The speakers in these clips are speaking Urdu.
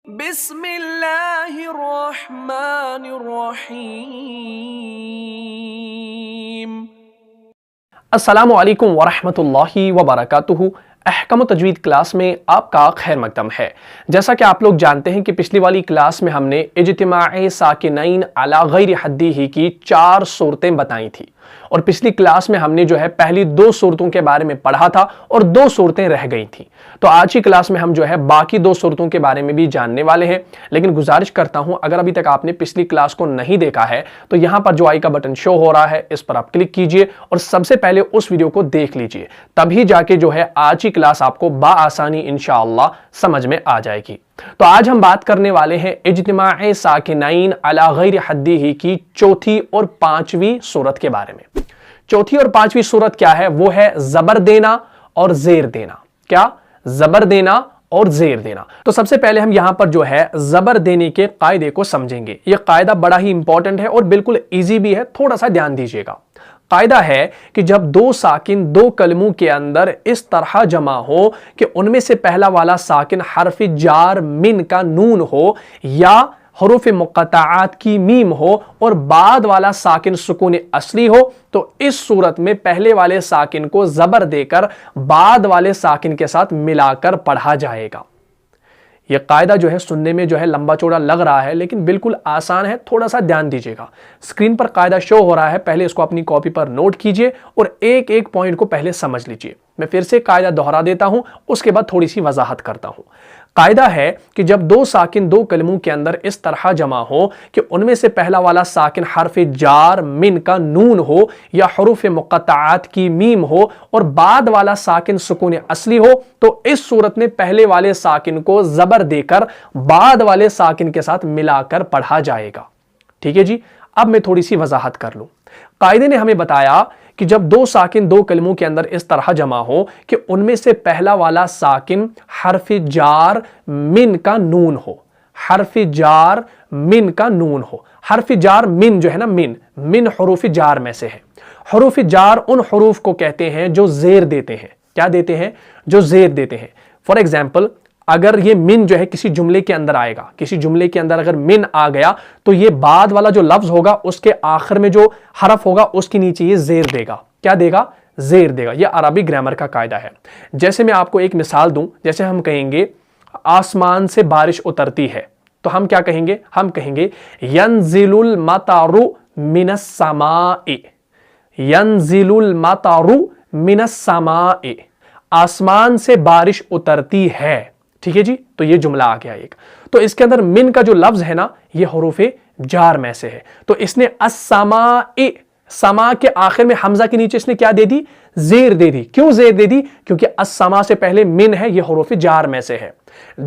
بسم اللہ الرحمن الرحیم۔ السلام علیکم ورحمۃ اللہ وبرکاتہ۔ احکام و تجوید کلاس میں آپ کا خیر مقدم ہے۔ جیسا کہ آپ لوگ جانتے ہیں کہ پچھلی والی کلاس میں ہم نے اجتماع ساکنین علی غیر حدیہ کی 4 صورتیں بتائی تھی، اور پچھلی کلاس میں ہم نے پہلی 2 صورتوں کے بارے میں پڑھا تھا اور 2 صورتیں رہ گئی تھیں۔ تو آج کی کلاس میں ہم باقی 2 صورتوں کے بارے میں بھی جاننے والے ہیں، لیکن گزارش کرتا ہوں اگر ابھی تک آپ نے پچھلی کلاس کو نہیں دیکھا ہے تو یہاں پر جو آئی کا بٹن شو ہو رہا ہے اس پر آپ کلک کیجئے اور سب سے پہلے اس ویڈیو کو دیکھ لیجئے، تبھی جا کے آج کی کلاس آپ کو بآسانی انشاءاللہ سمجھ میں آ جائے گی۔ تو آج ہم بات کرنے والے ہیں اجتماع ساکنین علی غیر حدیہ کی 4تھی اور 5ویں صورت کے بارے میں۔ 4تھی اور 5ویں صورت کیا ہے؟ وہ ہے زبر دینا اور زیر دینا۔ کیا؟ زبر دینا اور زیر دینا۔ تو سب سے پہلے ہم یہاں پر زبر دینے کے قاعدے کو سمجھیں گے۔ یہ قاعدہ بڑا ہی امپورٹنٹ ہے اور بالکل ایزی بھی ہے، تھوڑا سا دھیان دیجیے گا۔ قاعدہ ہے کہ جب 2 ساکن 2 کلموں کے اندر اس طرح جمع ہو کہ ان میں سے پہلا والا ساکن حرف جار من کا نون ہو یا حروف مقطعات کی میم ہو اور بعد والا ساکن سکون اصلی ہو، تو اس صورت میں پہلے والے ساکن کو زبر دے کر بعد والے ساکن کے ساتھ ملا کر پڑھا جائے گا۔ یہ قاعدہ سننے میں لمبا چوڑا لگ رہا ہے لیکن بالکل آسان ہے، تھوڑا سا دھیان دیجیے گا۔ اسکرین پر قاعدہ شو ہو رہا ہے، پہلے اس کو اپنی کاپی پر نوٹ کیجئے اور ایک ایک پوائنٹ کو پہلے سمجھ لیجئے۔ میں پھر سے قاعدہ دہرا دیتا ہوں، اس کے بعد تھوڑی سی وضاحت کرتا ہوں۔ قاعدہ ہے کہ جب 2 ساکن 2 کلموں کے اندر اس طرح جمع ہو کہ ان میں سے پہلا والا ساکن حرف جار من کا نون ہو یا حروف مقطعات کی میم ہو اور بعد والا ساکن سکون اصلی ہو، تو اس صورت میں پہلے والے ساکن کو زبر دے کر بعد والے ساکن کے ساتھ ملا کر پڑھا جائے گا۔ ٹھیک ہے جی؟ اب میں تھوڑی سی وضاحت کر لوں۔ قاعدے نے ہمیں بتایا کہ جب 2 ساکن 2 کلموں کے اندر اس طرح جمع ہو کہ ان میں سے پہلا والا ساکن حرف جار من کا نون ہو، حرف جار من کا نون ہو۔ حرف جار من من حروف جار میں سے ہے۔ حروف جار ان حروف کو کہتے ہیں جو زیر دیتے ہیں۔ کیا دیتے ہیں؟ جو زیر دیتے ہیں۔ فار ایگزامپل اگر یہ من کسی جملے کے اندر آئے گا، کسی جملے کے اندر اگر من آ گیا تو یہ بعد والا جو لفظ ہوگا اس کے آخر میں جو حرف ہوگا اس کے نیچے یہ زیر دے گا۔ کیا دے گا؟ زیر دے گا۔ یہ عربی گرامر کا قاعدہ ہے۔ جیسے میں آپ کو ایک مثال دوں، جیسے ہم کہیں گے آسمان سے بارش اترتی ہے، تو ہم کیا کہیں گے؟ ہم کہیں گے ینزل المطر من السماء، ینزل المطر من السماء، آسمان سے بارش اترتی ہے۔ ٹھیک ہے جی؟ تو یہ جملہ آ گیا ایک۔ تو اس کے اندر من کا جو لفظ ہے نا، یہ حروف جار میں سے ہے، تو اس نے السماء، سما کے آخر میں حمزہ کے نیچے اس نے کیا دے دی؟ زیر دے دی۔ کیوں زیر دے دی؟ کیونکہ السما سے پہلے من ہے، یہ حروف جار میں سے ہے۔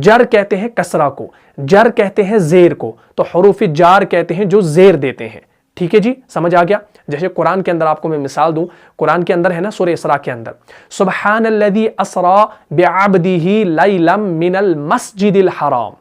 جر کہتے ہیں کسرہ کو، جر کہتے ہیں زیر کو، تو حروف جار کہتے ہیں جو زیر دیتے ہیں۔ ٹھیک ہے جی؟ سمجھ آ گیا؟ جیسے قرآن کے اندر آپ کو میں مثال دوں، قرآن کے اندر ہے نا سورہ اسراء کے اندر سبحان الذی اسرا بعبدہ لیلا من المسجد الحرام،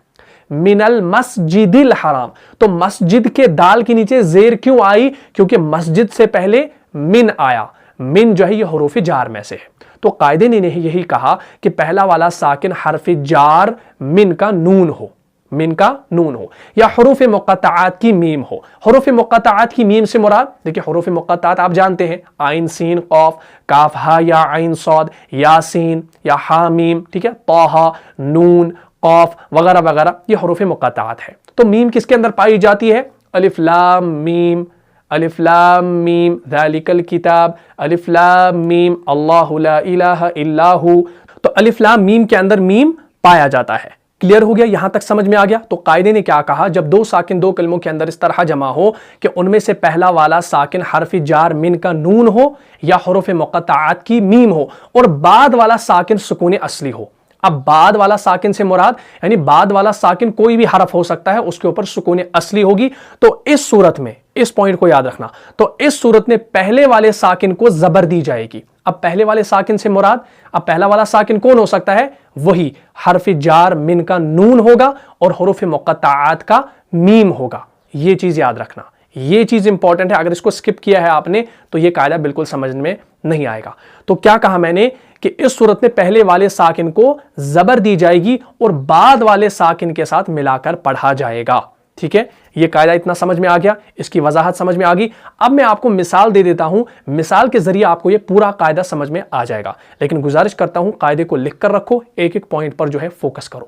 من المسجد الحرام، تو مسجد کے دال کے نیچے زیر کیوں آئی؟ کیونکہ مسجد سے پہلے من آیا۔ من یہ حروف جار میں سے ہے۔ تو قاعدے نے یہی کہا کہ پہلا والا ساکن حرف جار من کا نون ہو، من کا نون ہو یا حروف مقطعات کی میم ہو۔ حروف مقطعات کی میم سے مراد، دیکھیں حروف مقطعات آپ جانتے ہیں، عین سین قاف، کاف ہا یا عین صاد، یا سین یا ہا میم، ٹھیک ہے، طہ، نون، قاف وغیرہ وغیرہ، یہ حروف مقطعات ہے۔ تو میم کس کے اندر پائی جاتی ہے؟ الف لام میم، الف لام میم ذالک الکتاب، الف لام میم اللہ لا الہ الا ہو۔ تو الف لام میم کے اندر میم پایا جاتا ہے۔ کلیئر ہو گیا؟ یہاں تک سمجھ میں آ گیا؟ تو قاعدے نے کیا کہا؟ جب 2 ساکن 2 کلموں کے اندر اس طرح جمع ہو کہ ان میں سے پہلا والا ساکن حرف جار من کا نون ہو یا حروف مقطعات کی میم ہو اور بعد والا ساکن سکون اصلی ہو۔ اب بعد والا ساکن سے مراد یعنی بعد والا ساکن کوئی بھی حرف ہو سکتا ہے، اس کے اوپر سکون اصلی ہوگی۔ تو اس صورت میں اس پوائنٹ کو یاد رکھنا، تو اس صورت میں پہلے والے ساکن کو زبر دی جائے گی۔ اب پہلے والے ساکن سے مراد، اب پہلا والا ساکن کون ہو سکتا ہے؟ وہی حرف جار من کا نون ہوگا اور حروف مقطعات کا میم ہوگا۔ یہ چیز یاد رکھنا، یہ چیز امپورٹنٹ ہے۔ اگر اس کو سکپ کیا ہے آپ نے تو یہ قاعدہ بالکل سمجھ میں نہیں آئے گا۔ تو کیا کہا میں نے کہ اس صورت میں پہلے والے ساکن کو زبر دی جائے گی اور بعد والے ساکن کے ساتھ ملا کر پڑھا جائے گا. ٹھیک ہے, یہ قاعدہ اتنا سمجھ میں آ گیا, اس کی وضاحت سمجھ میں آ گئی. اب میں آپ کو مثال دے دیتا ہوں, مثال کے ذریعے آپ کو یہ پورا قاعدہ سمجھ میں آ جائے گا, لیکن گزارش کرتا ہوں قاعدے کو لکھ کر رکھو, ایک ایک پوائنٹ پر جو ہے فوکس کرو.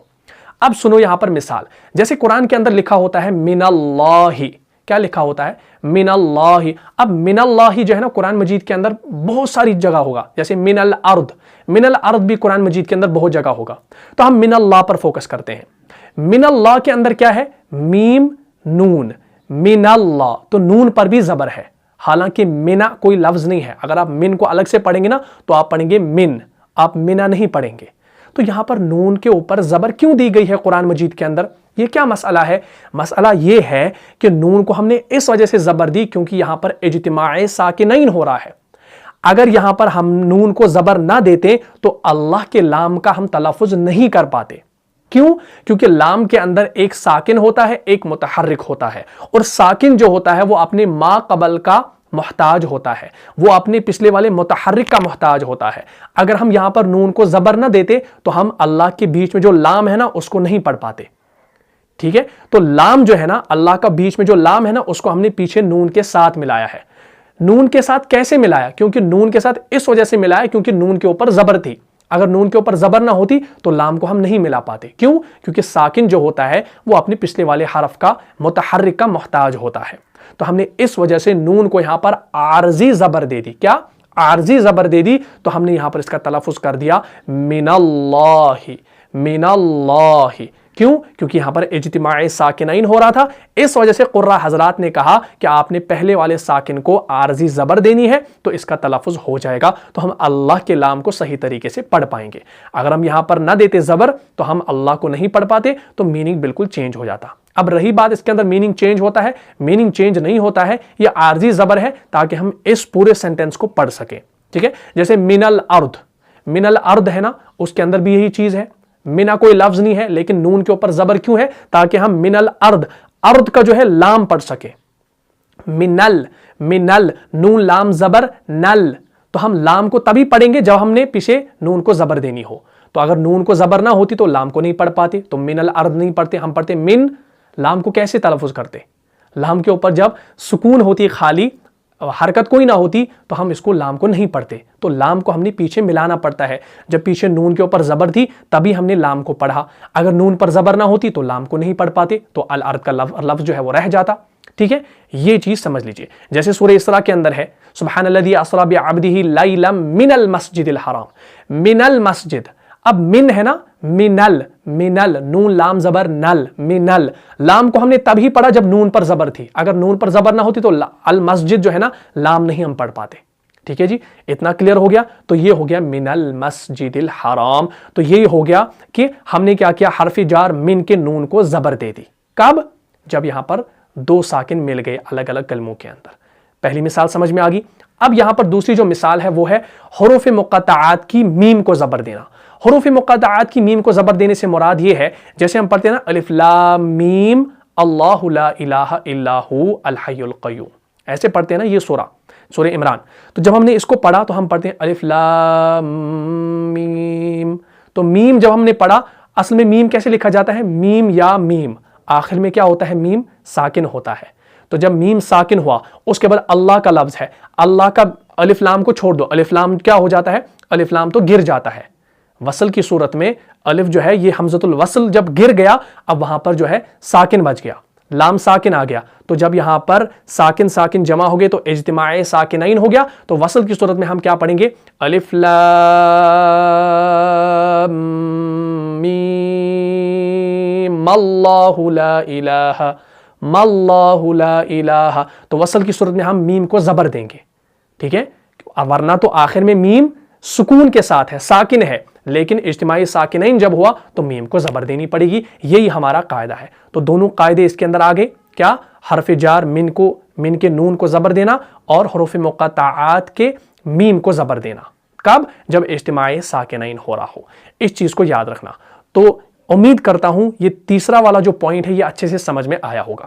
اب سنو یہاں پر مثال, جیسے قرآن کے اندر لکھا ہوتا ہے من اللہ, کیا لکھا ہوتا ہے من اللہ. اب من اللہ جو ہے نا قرآن مجید کے اندر بہت ساری جگہ ہوگا, جیسے من الارض, من الارض بھی قرآن مجید کے اندر بہت جگہ ہوگا, تو ہم من اللہ پر فوکس کرتے ہیں. من اللہ کے اندر کیا ہے, میم نون, من اللہ, تو نون پر بھی زبر ہے, حالانکہ منا کوئی لفظ نہیں ہے. اگر آپ من کو الگ سے پڑھیں گے نا تو آپ پڑھیں گے من, آپ منا نہیں پڑھیں گے. تو یہاں پر نون کے اوپر زبر کیوں دی گئی ہے قرآن مجید کے اندر, یہ کیا مسئلہ ہے؟ مسئلہ یہ ہے کہ نون کو ہم نے اس وجہ سے زبر دی کیونکہ یہاں پر اجتماع ساکنین ہو رہا ہے. اگر یہاں پر ہم نون کو زبر نہ دیتے تو اللہ کے لام کا ہم تلفظ نہیں کر پاتے. کیوں؟ کیونکہ لام کے اندر ایک ساکن ہوتا ہے, ایک متحرک ہوتا ہے, اور ساکن جو ہوتا ہے وہ اپنے ما قبل کا محتاج ہوتا ہے, وہ اپنے پچھلے والے متحرک کا محتاج ہوتا ہے. اگر ہم یہاں پر نون کو زبر نہ دیتے تو ہم اللہ کے بیچ میں جو لام ہے نا اس کو نہیں پڑھ پاتے. ٹھیک ہے, تو لام جو ہے نا اللہ کا بیچ میں جو لام ہے نا اس کو ہم نے پیچھے نون کے ساتھ ملایا ہے. نون کے ساتھ کیسے ملایا؟ کیونکہ نون کے ساتھ اس وجہ سے ملایا کیونکہ نون کے اوپر زبر تھی. اگر نون کے اوپر زبر نہ ہوتی تو لام کو ہم نہیں ملا پاتے. کیوں؟ کیونکہ ساکن جو ہوتا ہے وہ اپنے پچھلے والے حرف کا متحرک کا محتاج ہوتا ہے. تو ہم نے اس وجہ سے نون کو یہاں پر عارضی زبر دے دی. کیا؟ عارضی زبر دے دی. تو ہم نے یہاں پر اس کا تلفظ کر دیا من اللہ, من اللہ. کیوں؟ کیونکہ یہاں پر اجتماع ساکنین ہو رہا تھا. اس وجہ سے قراء حضرات نے کہا کہ آپ نے پہلے والے ساکن کو عارضی زبر دینی ہے تو اس کا تلفظ ہو جائے گا, تو ہم اللہ کے لام کو صحیح طریقے سے پڑھ پائیں گے. اگر ہم یہاں پر نہ دیتے زبر تو ہم اللہ کو نہیں پڑھ پاتے, تو میننگ بالکل چینج ہو جاتا. اب رہی بات اس کے اندر میننگ چینج ہوتا ہے, میننگ چینج نہیں ہوتا ہے, یہ عارضی زبر ہے تاکہ ہم اس پورے سینٹینس کو پڑھ سکیں. ٹھیک ہے, جیسے من الارض, من الارض ہے نا, اس کے اندر بھی یہی چیز ہے, منا کوئی لفظ نہیں ہے لیکن نون کے اوپر زبر کیوں ہے؟ تاکہ ہم من الارض, ارض کا جو ہے لام پڑھ سکے. منل, منل, نون لام زبر نل, تو ہم لام کو تبھی پڑھیں گے جب ہم نے پیچھے نون کو زبر دینی ہو. تو اگر نون کو زبر نہ ہوتی تو لام کو نہیں پڑھ پاتے, تو من الارض نہیں پڑھتے, ہم پڑھتے من. لام کو کیسے تلفظ کرتے؟ لام کے اوپر جب سکون ہوتی, خالی حرکت کوئی نہ ہوتی, تو ہم اس کو لام کو نہیں پڑھتے. تو لام کو ہم نے پیچھے ملانا پڑتا ہے. جب پیچھے نون کے اوپر زبر تھی تبھی ہم نے لام کو پڑھا. اگر نون پر زبر نہ ہوتی تو لام کو نہیں پڑھ پاتے, تو الارض کا لفظ جو ہے وہ رہ جاتا. ٹھیک ہے, یہ چیز سمجھ لیجئے. جیسے سورہ اسراء کے اندر ہے سبحان الذی اسری بعبدہ لیلا من المسجد الحرام, من المسجد. اب من ہے نا, منل, منل, نون لام زبر نل, منل. لام کو ہم نے تبھی پڑھا جب نون پر زبر تھی. اگر نون پر زبر نہ ہوتی تو المسجد جو ہے نا لام نہیں ہم پڑھ پاتے. ٹھیک ہے جی, اتنا کلیئر ہو گیا. تو یہ ہو گیا من المسجد الحرام. تو یہ ہو گیا کہ ہم نے کیا کیا, حرف جار من کے نون کو زبر دے دی. کب؟ جب یہاں پر دو ساکن مل گئے الگ الگ کلموں کے اندر. پہلی مثال سمجھ میں آ گئی. اب یہاں پر دوسری جو مثال ہے وہ ہے حروف مقطعات کی میم کو زبر دینا. حروف مقطعات کی میم کو زبر دینے سے مراد یہ ہے, جیسے ہم پڑھتے ہیں نا الف لام میم اللہ لا الہ الا هو الحی القیوم, ایسے پڑھتے ہیں نا یہ سورہ عمران. تو جب ہم نے اس کو پڑھا تو ہم پڑھتے ہیں الف لام میم. تو میم جب ہم نے پڑھا, اصل میں میم کیسے لکھا جاتا ہے؟ میم یا میم, آخر میں کیا ہوتا ہے؟ میم ساکن ہوتا ہے. تو جب میم ساکن ہوا اس کے بعد اللہ کا لفظ ہے, اللہ کا الف لام کو چھوڑ دو, الف لام کیا ہو جاتا ہے؟ الف لام تو گر جاتا ہے. وصل کی صورت میں الف جو ہے یہ حمزۃ الوصل جب گر گیا, اب وہاں پر جو ہے ساکن بچ گیا, لام ساکن آ گیا. تو جب یہاں پر ساکن ساکن جمع ہو گئے تو اجتماع ساکنین ہو گیا. تو وصل کی صورت میں ہم کیا پڑھیں گے؟ الف لام میم اللہ لا الہ, اللہ لا الہ. تو وصل کی صورت میں ہم میم کو زبر دیں گے. ٹھیک ہے, ورنہ تو آخر میں میم سکون کے ساتھ ہے, ساکن ہے, لیکن اجتماعی ساکنین جب ہوا تو میم کو زبر دینی پڑے گی. یہی ہمارا قاعدہ ہے. تو دونوں قاعدے اس کے اندر آگے کیا؟ حرف جار من کے نون کو زبر دینا اور حروف مقطعات کے میم کو زبر دینا. کب؟ جب اجتماعی ساکنین ہو رہا ہو. اس چیز کو یاد رکھنا. تو امید کرتا ہوں یہ تیسرا والا جو پوائنٹ ہے یہ اچھے سے سمجھ میں آیا ہوگا.